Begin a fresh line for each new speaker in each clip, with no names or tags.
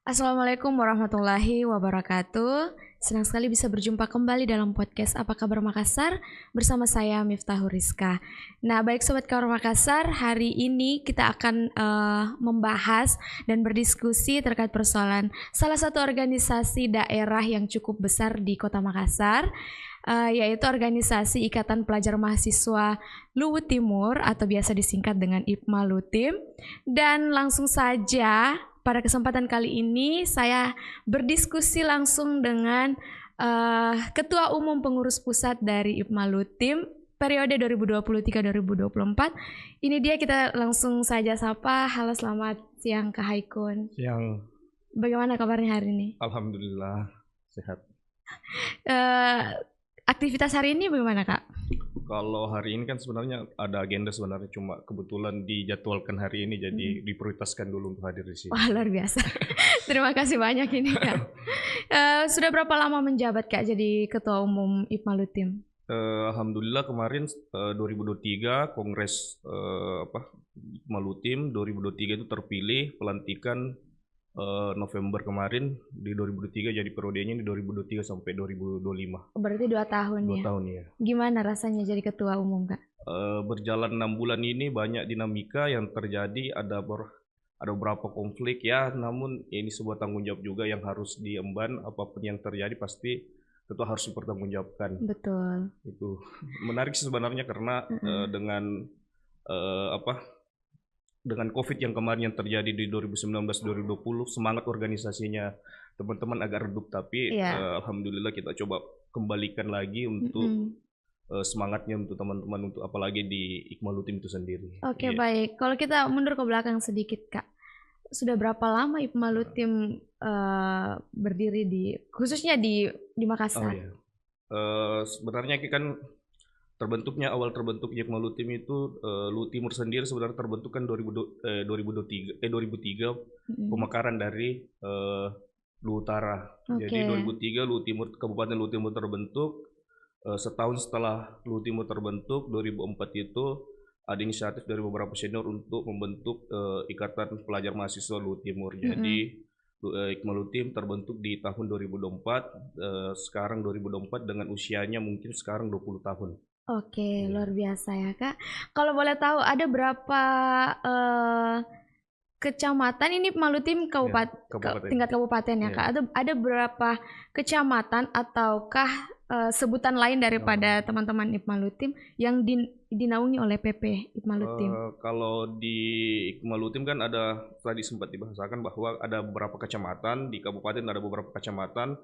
Assalamualaikum warahmatullahi wabarakatuh. Senang sekali bisa berjumpa kembali dalam podcast Apa Kabar Makassar bersama saya Miftahul Rizka. Nah, baik Sobat Kabar Makassar, hari ini kita akan membahas dan berdiskusi terkait persoalan salah satu organisasi daerah yang cukup besar di Kota Makassar, yaitu organisasi Ikatan Pelajar Mahasiswa Luwu Timur atau biasa disingkat dengan IPMA Lutim. Dan langsung saja pada kesempatan kali ini saya berdiskusi langsung dengan Ketua Umum Pengurus Pusat dari IPMA Lutim periode 2023-2024. Ini dia, kita langsung saja sapa. Halo, selamat siang Kak Haikun.
Siang.
Bagaimana kabarnya hari ini?
Alhamdulillah sehat.
Aktivitas hari ini bagaimana Kak?
Kalau hari ini kan sebenarnya ada agenda, sebenarnya cuma kebetulan dijadwalkan hari ini, jadi diprioritaskan dulu untuk hadir di sini.
Wah, luar biasa. Terima kasih banyak ini Kak. Sudah berapa lama menjabat Kak jadi Ketua Umum IPMA Lutim?
Alhamdulillah kemarin 2023 Kongres IPMA Lutim 2023 itu terpilih pelantikan November kemarin di 2023, jadi periodenya di 2023 sampai 2025.
Berarti 2 tahun
2
ya?
tahun ya.
Gimana rasanya jadi ketua umum Kak?
Berjalan 6 bulan ini banyak dinamika yang terjadi, ada beberapa konflik ya, namun ini sebuah tanggung jawab juga yang harus diemban. Apapun yang terjadi pasti tentu harus dipertanggungjawabkan.
Betul.
Itu menarik sih sebenarnya karena dengan dengan COVID yang kemarin yang terjadi di 2019-2020, semangat organisasinya teman-teman agak redup, tapi alhamdulillah kita coba kembalikan lagi untuk semangatnya untuk teman-teman, untuk apalagi di IPMA Lutim itu sendiri.
Oke, baik. Kalau kita mundur ke belakang sedikit Kak, sudah berapa lama IPMA Lutim berdiri khususnya di Makassar?
Sebenarnya kan awal terbentuknya IPMA Lutim itu Luwu Timur sendiri sebenarnya terbentuk kan 2003 pemekaran dari Luwu Utara. Jadi 2003 Luwu Timur, Kabupaten Luwu Timur terbentuk. Setahun setelah Luwu Timur terbentuk 2004 itu ada inisiatif dari beberapa senior untuk membentuk Ikatan Pelajar Mahasiswa Luwu Timur. Jadi IPMA Lutim terbentuk di tahun 2024, sekarang 2024 dengan usianya mungkin sekarang 20 tahun.
Oke, luar biasa ya Kak. Kalau boleh tahu ada berapa kecamatan ini IPMA Lutim tingkat kabupaten ya Kak? Ada berapa kecamatan ataukah sebutan lain daripada teman-teman IPMA Lutim yang dinaungi oleh PP IPMA Lutim?
Kalau di IPMA Lutim kan ada, tadi sempat dibahasakan bahwa ada beberapa kecamatan, di kabupaten ada beberapa kecamatan.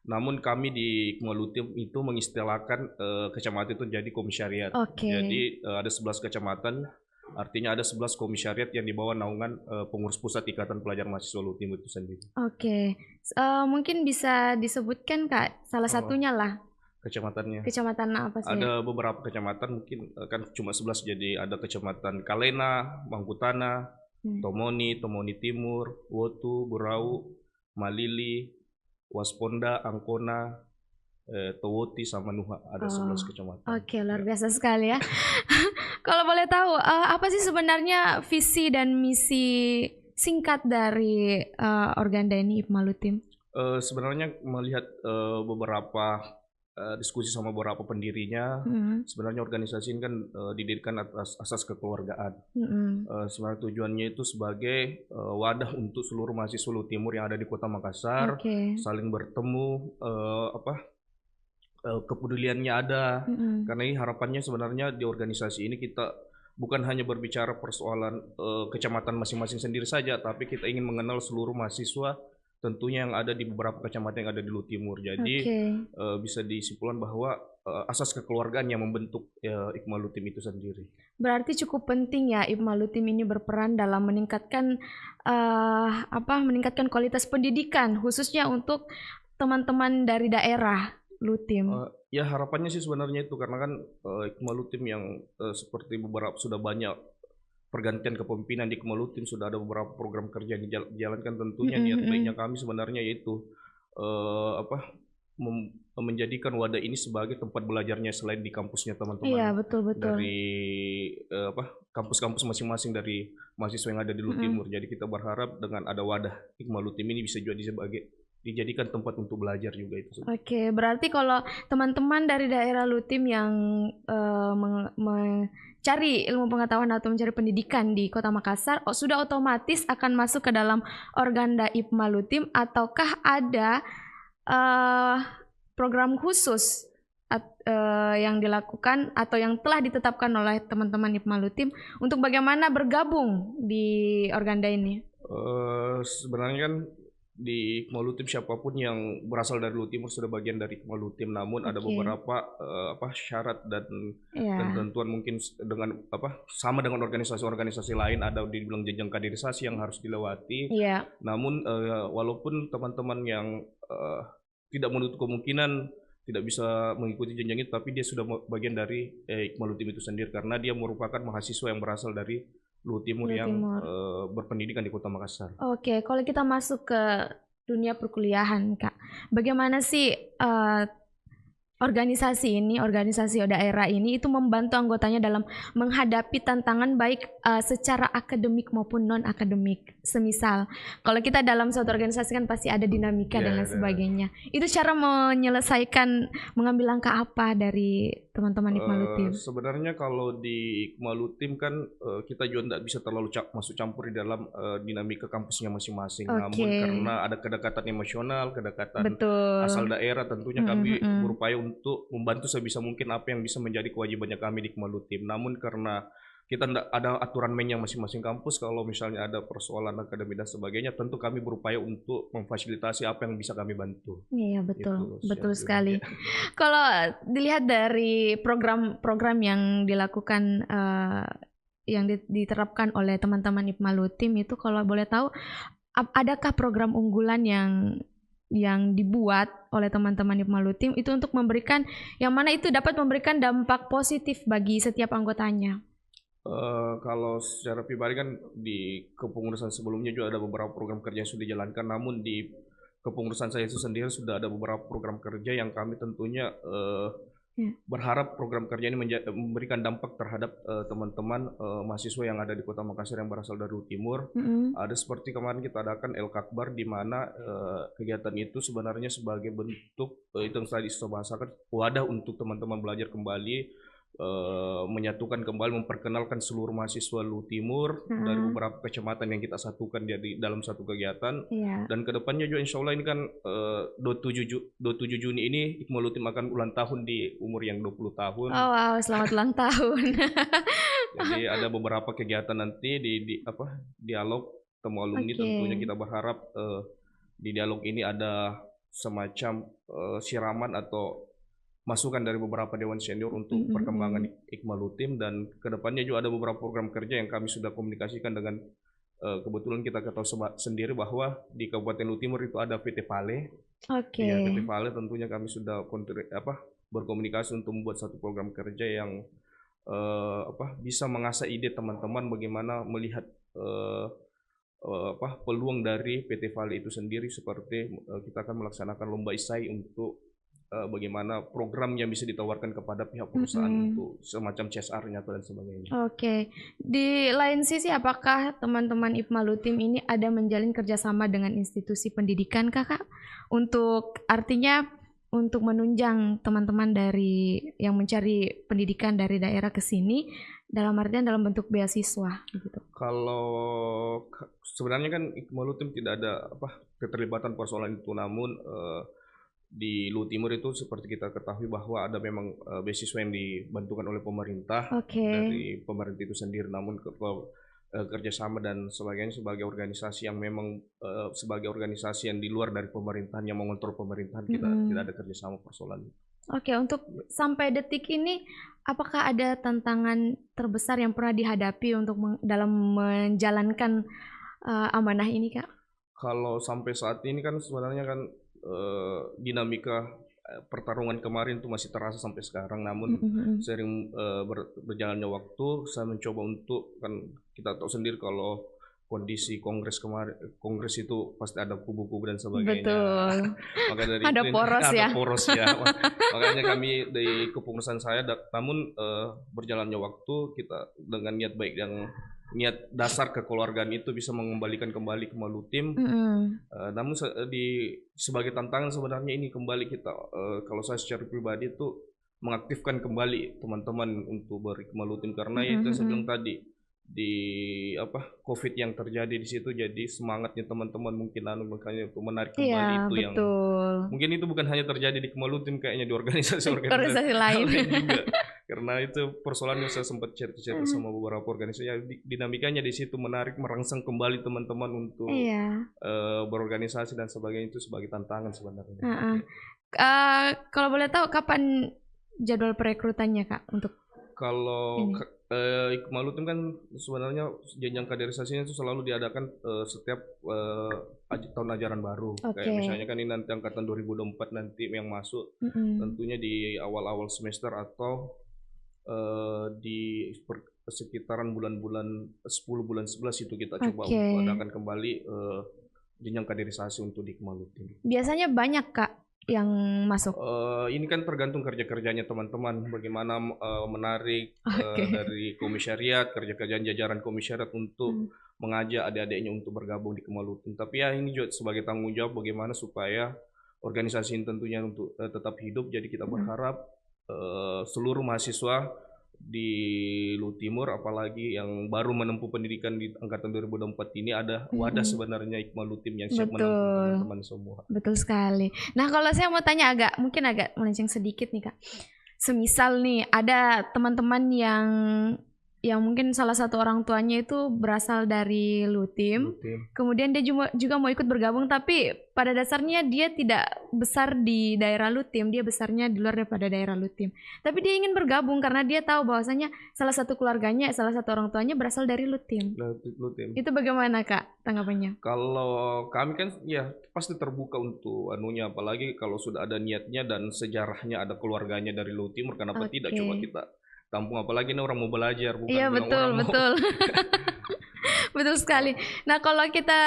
Namun kami di IPMA Lutim itu mengistilahkan kecamatan itu jadi komisariat. Jadi ada 11 kecamatan, artinya ada 11 komisariat yang di bawah naungan Pengurus Pusat Ikatan Pelajar Mahasiswa Luwu Timur itu sendiri.
Mungkin bisa disebutkan Kak salah satunya lah.
Kecamatannya.
Kecamatan apa sih?
Ada beberapa kecamatan, mungkin kan cuma 11, jadi ada Kecamatan Kalena, Mangkutana, Tomoni Timur, Wotu, Burau, Malili, Wasponda, Angkona, Towoti, sama Nuha, ada 11 kecamatan.
Oke, luar biasa sekali ya. Kalau boleh tahu, apa sih sebenarnya visi dan misi singkat dari Organda ini IPMA Lutim?
Sebenarnya melihat beberapa diskusi sama beberapa pendirinya, sebenarnya organisasi ini kan didirikan atas asas kekeluargaan. Sebenarnya tujuannya itu sebagai wadah untuk seluruh mahasiswa Luwu Timur yang ada di Kota Makassar, saling bertemu, kepeduliannya ada. Karena ini harapannya sebenarnya di organisasi ini kita bukan hanya berbicara persoalan kecamatan masing-masing sendiri saja, tapi kita ingin mengenal seluruh mahasiswa tentunya yang ada di beberapa kecamatan yang ada di Luwu Timur. Jadi bisa disimpulkan bahwa asas kekeluargaan yang membentuk IPMA Lutim itu sendiri.
Berarti cukup penting ya IPMA Lutim ini berperan dalam meningkatkan kualitas pendidikan khususnya untuk teman-teman dari daerah Lutim.
Ya harapannya sih sebenarnya itu, karena kan IPMA Lutim yang seperti beberapa sudah banyak pergantian kepemimpinan di IPMA Lutim, sudah ada beberapa program kerja yang dijalankan. Tentunya niat baiknya kami sebenarnya yaitu menjadikan wadah ini sebagai tempat belajarnya selain di kampusnya
Iya,
teman-teman
betul-betul.
dari kampus-kampus masing-masing dari mahasiswa yang ada di Lutimur. Jadi kita berharap dengan ada wadah Hikmah Lutim ini bisa juga dijadikan tempat untuk belajar juga itu.
Oke, berarti kalau teman-teman dari daerah Lutim yang mencari ilmu pengetahuan atau mencari pendidikan di Kota Makassar, sudah otomatis akan masuk ke dalam Organda Hikmah Lutim, ataukah ada program khusus yang dilakukan atau yang telah ditetapkan oleh teman-teman Hikmah Lutim untuk bagaimana bergabung di Organda ini?
Sebenarnya kan di Hikmah Lutim siapapun yang berasal dari Lutimur sudah bagian dari Hikmah Lutim, namun ada beberapa syarat dan ketentuan mungkin dengan sama dengan organisasi-organisasi lain, ada dibilang jenjang kaderisasi yang harus dilewati. Namun walaupun teman-teman yang tidak menutup kemungkinan tidak bisa mengikuti jenjang itu, tapi dia sudah bagian dari Hikmah Lutim itu sendiri karena dia merupakan mahasiswa yang berasal dari Lutimur yang berpendidikan di Kota Makassar.
Oke, kalau kita masuk ke dunia perkuliahan, Kak, bagaimana sih organisasi daerah ini itu membantu anggotanya dalam menghadapi tantangan baik secara akademik maupun non akademik. Semisal kalau kita dalam suatu organisasi kan pasti ada dinamika dan lain sebagainya. Itu cara menyelesaikan, mengambil langkah apa dari teman-teman Hikmah Lutim?
Sebenarnya kalau di Hikmah Lutim kan kita juga tidak bisa terlalu masuk campur di dalam dinamika kampusnya masing-masing. Namun karena ada kedekatan emosional, kedekatan asal daerah, tentunya kami berupaya untuk membantu sebisa mungkin apa yang bisa menjadi kewajibannya kami di Hikmah Lutim. Namun karena kita tidak ada aturan main yang masing-masing kampus, kalau misalnya ada persoalan akademik dan sebagainya, tentu kami berupaya untuk memfasilitasi apa yang bisa kami bantu.
Iya, betul, betul sekali. Kalau dilihat dari program-program yang dilakukan, yang diterapkan oleh teman-teman Hikmah Lutim itu, kalau boleh tahu, adakah program unggulan yang dibuat oleh teman-teman Hikmah Lutim itu untuk memberikan, yang mana itu dapat memberikan dampak positif bagi setiap anggotanya?
Kalau secara pribadi kan di kepengurusan sebelumnya juga ada beberapa program kerja yang sudah dijalankan, namun di kepengurusan saya itu sendiri sudah ada beberapa program kerja yang kami tentunya berharap program kerja ini memberikan dampak terhadap teman-teman mahasiswa yang ada di Kota Makassar yang berasal dari Timur. Ada seperti kemarin kita adakan El-Kakbar, di mana kegiatan itu sebenarnya sebagai bentuk itu yang tadi saya bahasakan, wadah untuk teman-teman belajar kembali, menyatukan kembali, memperkenalkan seluruh mahasiswa Lutimur dari beberapa kecamatan yang kita satukan jadi dalam satu kegiatan. Dan kedepannya juga insya Allah ini kan 27 Juni ini Hikmah Lutim akan ulang tahun di umur yang 20 tahun.
Oh wow, selamat ulang tahun.
Jadi ada beberapa kegiatan nanti di dialog temu alumni. Tentunya kita berharap di dialog ini ada semacam siraman atau masukan dari beberapa dewan senior untuk perkembangan Hikmah Lutim, dan kedepannya juga ada beberapa program kerja yang kami sudah komunikasikan dengan kebetulan kita ketahui sendiri bahwa di Kabupaten Lutimur itu ada PT Pale. Ya, PT Pale tentunya kami sudah berkomunikasi untuk membuat satu program kerja yang bisa mengasah ide teman-teman bagaimana melihat peluang dari PT Pale itu sendiri, seperti kita akan melaksanakan lomba isai untuk bagaimana program yang bisa ditawarkan kepada pihak perusahaan untuk semacam CSR-nya dan sebagainya.
Di lain sisi, apakah teman-teman Hikmah Lutim ini ada menjalin kerjasama dengan institusi pendidikan, Kakak? Untuk artinya untuk menunjang teman-teman dari yang mencari pendidikan dari daerah ke sini, dalam artian dalam bentuk beasiswa gitu.
Kalau sebenarnya kan Hikmah Lutim tidak ada keterlibatan persoalan itu, namun di Lutimur itu seperti kita ketahui bahwa ada memang beasiswa yang dibantukan oleh pemerintah dari pemerintah itu sendiri, namun kerjasama dan sebagainya sebagai organisasi yang memang sebagai organisasi yang di luar dari pemerintahan yang mengontrol pemerintahan, tidak ada kerjasama persoalan.
Untuk sampai detik ini, apakah ada tantangan terbesar yang pernah dihadapi untuk dalam menjalankan amanah ini, Kak?
Kalau sampai saat ini kan sebenarnya kan dinamika pertarungan kemarin itu masih terasa sampai sekarang, namun sering berjalannya waktu saya mencoba untuk, kan kita tahu sendiri kalau kondisi kongres itu pasti ada kubu-kubu dan sebagainya.
Betul.
Maka dari
Ada
itu
poros
ada
ya.
poros ya. Makanya kami di kepengurusan saya, namun berjalannya waktu kita dengan niat baik yang niat dasar kekeluargaan itu bisa mengembalikan kembali ke Malutim. Namun sebagai tantangan sebenarnya ini kembali kita, kalau saya secara pribadi itu mengaktifkan kembali teman-teman untuk balik ke Malutim, karena itu saya bilang tadi di COVID yang terjadi di situ, jadi semangatnya teman-teman mungkin makanya untuk menarik kembali itu
betul.
yang mungkin itu bukan hanya terjadi di Kemalutim, kayaknya di organisasi
lain
juga. Karena itu persoalannya saya sempat cerita sama beberapa organisasi, ya, dinamikanya di situ menarik, merangsang kembali teman-teman untuk berorganisasi dan sebagainya, itu sebagai tantangan sebenarnya.
Kalau boleh tahu kapan jadwal perekrutannya Kak untuk
kalau Malutim kan sebenarnya jenjang kaderisasinya itu selalu diadakan setiap tahun ajaran baru. Kayak misalnya kan ini nanti angkatan 2024 nanti yang masuk, tentunya di awal-awal semester atau di sekitaran bulan-bulan 10 bulan 11 itu kita coba untuk adakan kembali jenjang kaderisasi untuk di Malutim.
Biasanya banyak Kak yang masuk?
Ini kan tergantung kerja-kerjanya teman-teman, bagaimana menarik dari komisariat, kerja-kerjaan jajaran komisariat untuk mengajak adik-adiknya untuk bergabung di Kemalutim. Tapi ya ini juga sebagai tanggung jawab bagaimana supaya organisasi ini tentunya untuk tetap hidup. Jadi kita berharap seluruh mahasiswa di Lutimur, apalagi yang baru menempuh pendidikan di angkatan 2024 ini, ada wadah sebenarnya Ikmalutim yang siap menampung teman-teman semua. Betul
sekali. Nah, kalau saya mau tanya mungkin agak melenceng sedikit nih Kak. Semisal nih ada teman-teman yang mungkin salah satu orang tuanya itu berasal dari Lutim. Kemudian dia juga mau ikut bergabung, tapi pada dasarnya dia tidak besar di daerah Lutim, dia besarnya di luar daripada daerah Lutim. Tapi dia ingin bergabung karena dia tahu bahwasanya salah satu keluarganya, salah satu orang tuanya berasal dari Lutim. Itu bagaimana Kak tanggapannya?
Kalau kami kan ya pasti terbuka untuk apalagi kalau sudah ada niatnya dan sejarahnya ada keluarganya dari Lutimur, kenapa tidak coba kita tampung, apalagi ini orang mau belajar, bukan
betul. Betul sekali. Nah, kalau kita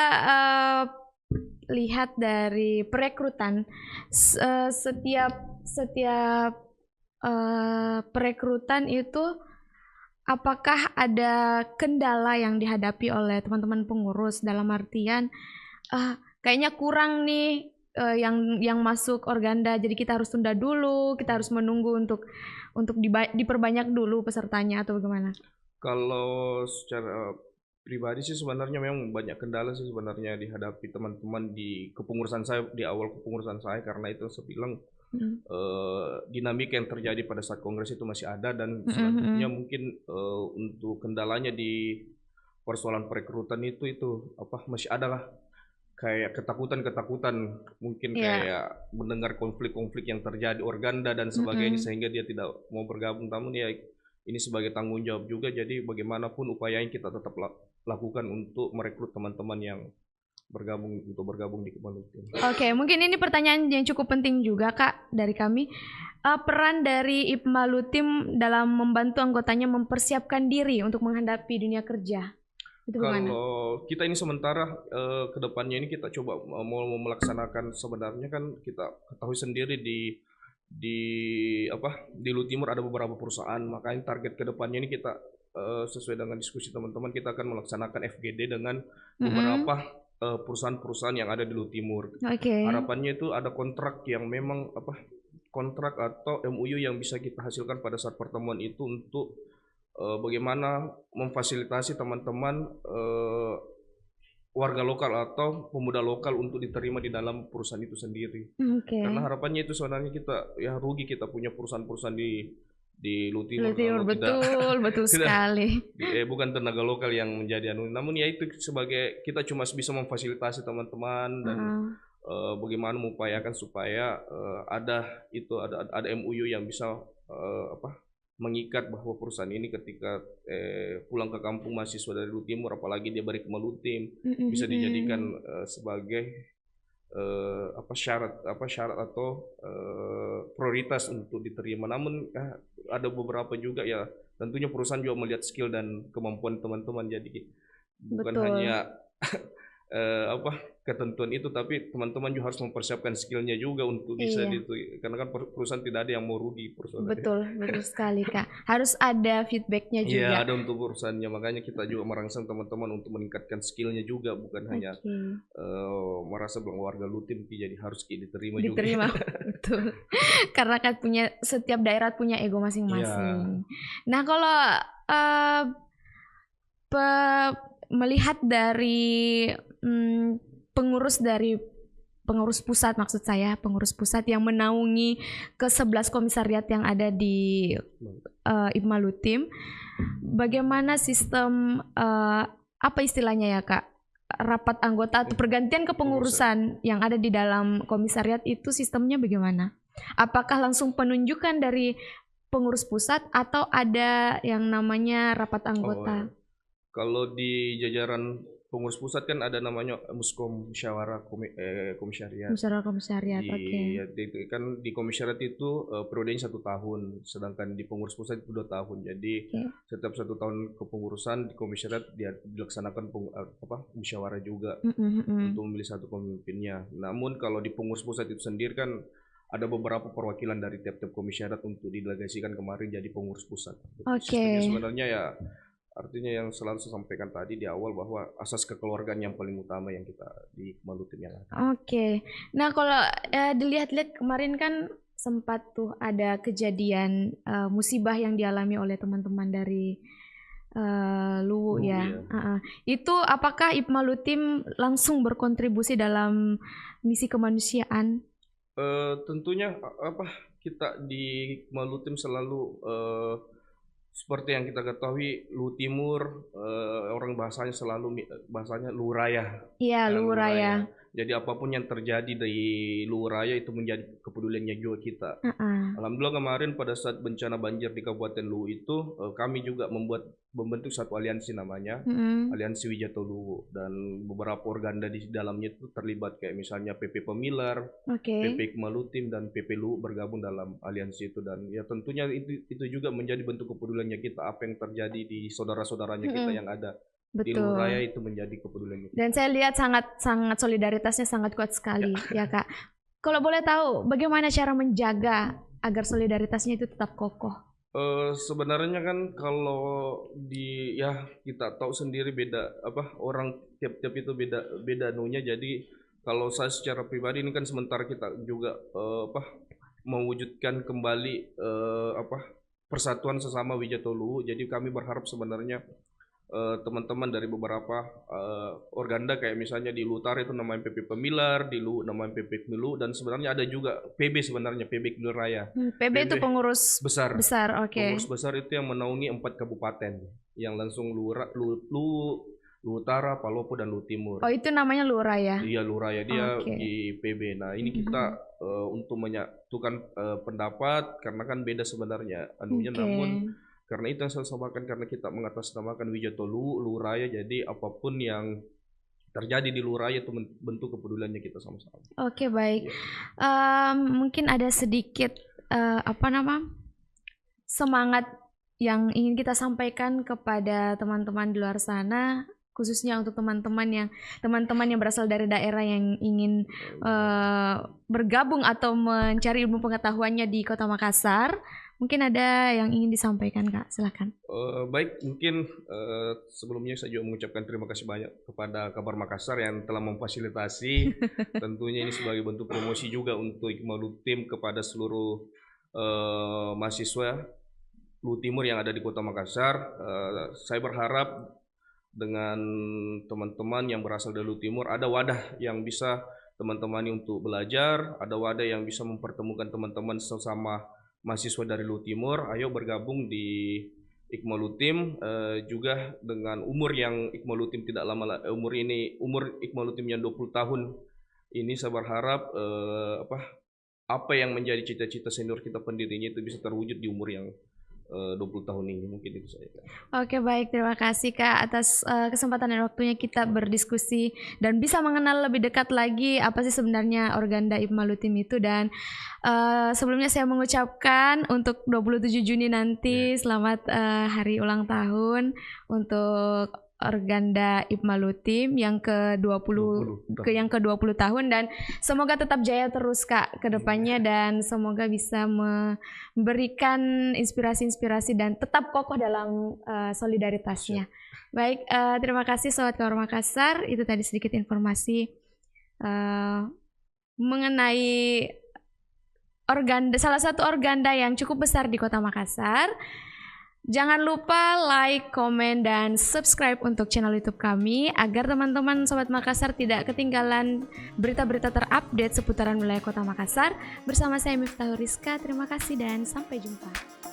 lihat dari perekrutan, setiap perekrutan itu apakah ada kendala yang dihadapi oleh teman-teman pengurus, dalam artian kayaknya kurang nih yang masuk organda, jadi kita harus tunda dulu, kita harus menunggu untuk diperbanyak dulu pesertanya, atau bagaimana?
Kalau secara pribadi sih sebenarnya memang banyak kendala sih sebenarnya dihadapi teman-teman di kepengurusan saya, di awal kepengurusan saya, karena itu saya bilang dinamika yang terjadi pada saat kongres itu masih ada, dan selanjutnya mungkin untuk kendalanya di persoalan perekrutan itu masih ada lah, kayak ketakutan mungkin kayak mendengar konflik-konflik yang terjadi organda dan sebagainya, sehingga dia tidak mau bergabung. Namun ya ini sebagai tanggung jawab juga, jadi bagaimanapun upaya yang kita tetap lakukan untuk merekrut teman-teman yang bergabung di Kemalutim.
Oke, mungkin ini pertanyaan yang cukup penting juga Kak dari kami. Peran dari Ikmalutim dalam membantu anggotanya mempersiapkan diri untuk menghadapi dunia kerja.
Kalau kita ini sementara kedepannya ini kita coba mau melaksanakan, sebenarnya kan kita ketahui sendiri di Lutimur ada beberapa perusahaan, makanya target kedepannya ini kita sesuai dengan diskusi teman-teman, kita akan melaksanakan FGD dengan beberapa perusahaan-perusahaan yang ada di Lutimur. Harapannya itu ada kontrak yang memang kontrak atau MOU yang bisa kita hasilkan pada saat pertemuan itu untuk bagaimana memfasilitasi teman-teman warga lokal atau pemuda lokal untuk diterima di dalam perusahaan itu sendiri. Karena harapannya itu sebenarnya kita rugi kita punya perusahaan-perusahaan di Lutimur.
Betul sekali.
Bukan tenaga lokal yang menjadi namun ya itu sebagai kita cuma bisa memfasilitasi teman-teman dan bagaimana mengupayakan supaya ada MOU yang bisa mengikat bahwa perusahaan ini ketika pulang ke kampung mahasiswa dari Lutimur, apalagi dia balik ke Malutim, bisa dijadikan sebagai syarat atau prioritas untuk diterima. Namun ada beberapa juga ya tentunya perusahaan juga melihat skill dan kemampuan teman-teman, jadi bukan
Betul.
hanya ketentuan itu, tapi teman-teman juga harus mempersiapkan skillnya juga untuk bisa
Iya.
karena kan perusahaan tidak ada yang mau rugi perusahaan.
Betul, betul sekali Kak. Harus ada feedbacknya
Iya,
juga.
ada untuk perusahaannya, makanya kita juga merangsang teman-teman untuk meningkatkan skillnya juga, bukan hanya
Oke.
merasa bilang warga Lutim jadi harus diterima juga.
Diterima, betul. Karena kan setiap daerah punya ego
Iya.
masing-masing. Nah, kalau melihat dari pengurus pusat, maksud saya pengurus pusat yang menaungi ke-11 komisariat yang ada di IPMA Lutim, bagaimana sistem apa istilahnya ya Kak, rapat anggota atau pergantian kepengurusan yang ada di dalam komisariat itu sistemnya bagaimana? Apakah langsung penunjukan dari pengurus pusat atau ada yang namanya rapat anggota?
Kalau di jajaran pengurus pusat kan ada namanya Muskom Musyawarah Komisariat.
Musyawarah komisariat, oke.
Kan di komisariat itu periodenya 1 tahun, sedangkan di pengurus pusat itu 2 tahun. Jadi setiap 1 tahun kepengurusan di komisariat dilaksanakan musyawarah juga untuk memilih satu pemimpinnya. Namun kalau di pengurus pusat itu sendiri kan ada beberapa perwakilan dari tiap-tiap komisariat untuk didelegasikan kemarin jadi pengurus pusat. Sistemnya sebenarnya ya artinya yang selalu saya sampaikan tadi di awal bahwa asas kekeluargaan yang paling utama yang kita di Malutim yang ada.
Oke. Nah kalau dilihat-lihat kemarin kan sempat tuh ada kejadian musibah yang dialami oleh teman-teman dari Luwu ya. Itu apakah IPMA Lutim langsung berkontribusi dalam misi kemanusiaan?
Tentunya kita di IPMA Lutim selalu seperti yang kita ketahui, Luwu Timur orang bahasanya Luwu Raya.
Iya, Luwu Raya.
Jadi apapun yang terjadi di Luwu Raya itu menjadi kepeduliannya juga kita. Alhamdulillah kemarin pada saat bencana banjir di Kabupaten Luwu itu kami juga membentuk satu aliansi namanya Aliansi Wijato Luwu, dan beberapa organda di dalamnya itu terlibat kayak misalnya PP Pemilar, PP IPMA Lutim dan PP Luwu bergabung dalam aliansi itu, dan ya tentunya itu juga menjadi bentuk kepeduliannya kita apa yang terjadi di saudara-saudaranya kita yang ada. Betul. Di Luwu Raya itu menjadi kepedulian kita.
Dan saya lihat sangat solidaritasnya sangat kuat sekali ya Kak. Kalau boleh tahu bagaimana cara menjaga agar solidaritasnya itu tetap kokoh?
Sebenarnya kan kalau kita tahu sendiri beda orang tiap-tiap itu beda anunya. Jadi kalau saya secara pribadi ini kan sementara kita juga mewujudkan kembali persatuan sesama Wijato Luwu. Jadi kami berharap sebenarnya teman-teman dari beberapa organda kayak misalnya di Luwu Utara itu namanya PP Pemilar, di Luwu namanya PP Luwu, dan sebenarnya ada juga PB sebenarnya PB Luwu Raya.
PB itu pengurus besar, oke.
Pengurus besar itu yang menaungi 4 kabupaten yang langsung Luwu Utara, Palopo dan Luwu Timur.
Oh, itu namanya Luwu Raya.
Iya, Luwu Raya dia di PB. Nah, ini kita untuk menyatukan pendapat karena kan beda sebenarnya anunya, namun karena itu yang saya sampaikan, karena kita mengatasnamakan Wijato Luwu Raya, jadi apapun yang terjadi di Luwu Raya itu bentuk kepeduliannya kita sama-sama. Oke,
baik. Mungkin ada sedikit semangat yang ingin kita sampaikan kepada teman-teman di luar sana, khususnya untuk teman-teman yang berasal dari daerah yang ingin bergabung atau mencari ilmu pengetahuannya di Kota Makassar. Mungkin ada yang ingin disampaikan Kak, silakan.
Baik, mungkin sebelumnya saya juga mengucapkan terima kasih banyak kepada Kabar Makassar yang telah memfasilitasi. Tentunya ini sebagai bentuk promosi juga untuk IPMA Lutim kepada seluruh mahasiswa Luwu Timur yang ada di Kota Makassar. Saya berharap dengan teman-teman yang berasal dari Luwu Timur ada wadah yang bisa teman-teman untuk belajar, ada wadah yang bisa mempertemukan teman-teman sesama mahasiswa dari Luwu Timur. Ayo bergabung di IPMA Lutim, juga dengan umur yang IPMA Lutim tidak lama, umur IPMA Lutim yang 20 tahun ini saya berharap apa yang menjadi cita-cita senior kita pendirinya itu bisa terwujud di umur yang 20 tahun ini. Mungkin itu saya.
Oke, baik, terima kasih Kak atas kesempatan dan waktunya kita berdiskusi dan bisa mengenal lebih dekat lagi apa sih sebenarnya organda IPMA Lutim itu. Dan sebelumnya saya mengucapkan untuk 27 Juni nanti selamat hari ulang tahun untuk Organda IPMA Lutim yang ke-20 tahun, dan semoga tetap jaya terus Kak ke depannya, dan semoga bisa memberikan inspirasi-inspirasi dan tetap kokoh dalam solidaritasnya. Baik, terima kasih Sobat Kabar Makassar. Itu tadi sedikit informasi mengenai Organda, salah satu organda yang cukup besar di Kota Makassar. Jangan lupa like, komen, dan subscribe untuk channel YouTube kami agar teman-teman Sobat Makassar tidak ketinggalan berita-berita terupdate seputaran wilayah Kota Makassar. Bersama saya Miftahul Rizka, terima kasih dan sampai jumpa.